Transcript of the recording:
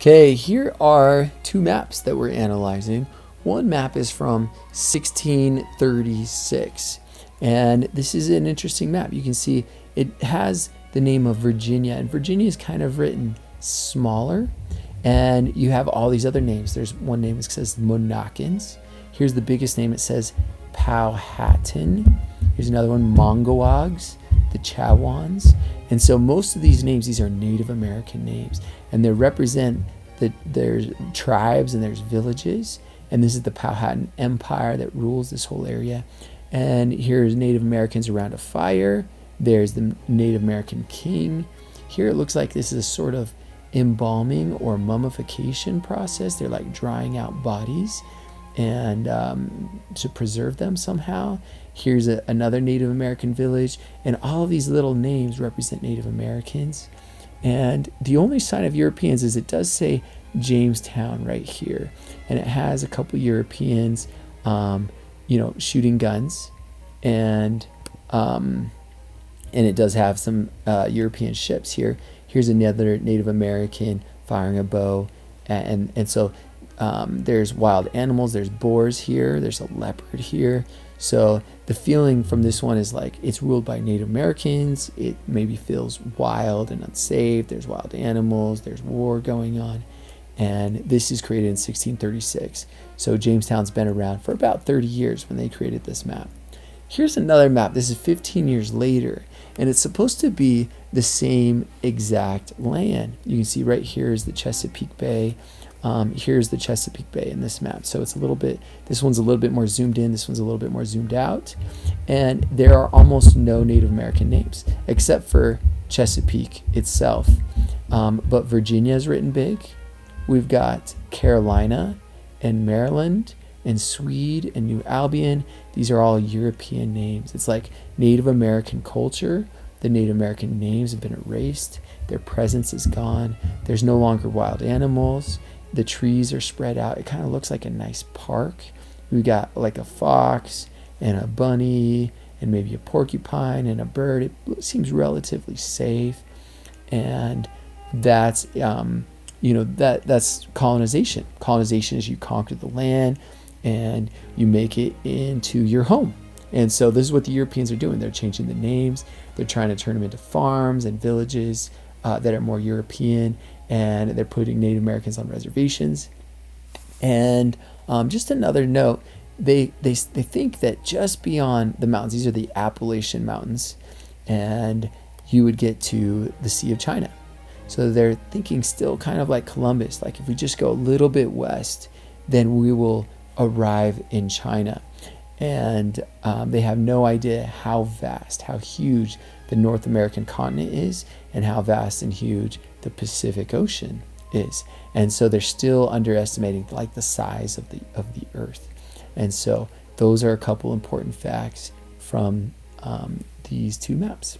Okay, here are two maps that we're analyzing. One map is from 1636, and this is an interesting map. You can see it has the name of Virginia, and Virginia is kind of written smaller, and you have all these other names. There's one name that says Monacans. Here's the biggest name. It says Powhatan. Here's another one, Mongowags, the Chowans. And so most of these names, these are Native American names, and they represent there's tribes and there's villages. And this is the Powhatan Empire that rules this whole area. And here's Native Americans around a fire. There's the Native American king. Here it looks like this is a sort of embalming or mummification process. They're like drying out bodies and to preserve them somehow. Here's another Native American village, and all of these little names represent Native Americans. And the only sign of Europeans is it does say Jamestown right here, and it has a couple Europeans, shooting guns, and it does have some European ships here. Here's another Native American firing a bow, and so there's wild animals. There's boars here. There's a leopard here. So the feeling from this one is like it's ruled by Native Americans. It maybe feels wild and unsafe. There's wild animals. There's war going on. And this is created in 1636. So Jamestown's been around for about 30 years when they created this map. Here's another map. This is 15 years later, and it's supposed to be the same exact land. You can see right here is the Chesapeake Bay. Here's the Chesapeake Bay in this map. So it's this one's a little bit more zoomed in, this one's a little bit more zoomed out. And there are almost no Native American names, except for Chesapeake itself. But Virginia is written big. We've got Carolina and Maryland and Swede and New Albion. These are all European names. It's like Native American culture. The Native American names have been erased. Their presence is gone. There's no longer wild animals. The trees are spread out. It kind of looks like a nice park. We got like a fox and a bunny and maybe a porcupine and a bird. It seems relatively safe. And that's that's colonization. Colonization is you conquer the land and you make it into your home. And so this is what the Europeans are doing. They're changing the names. They're trying to turn them into farms and villages that are more European, and they're putting Native Americans on reservations. And just another note, they think that just beyond the mountains, these are the Appalachian Mountains, and you would get to the Sea of China. So they're thinking still kind of like Columbus, like if we just go a little bit west, then we will arrive in China. And they have no idea how vast, how huge the North American continent is, and how vast and huge the Pacific Ocean is. And so they're still underestimating like the size of the Earth. And so those are a couple important facts from these two maps.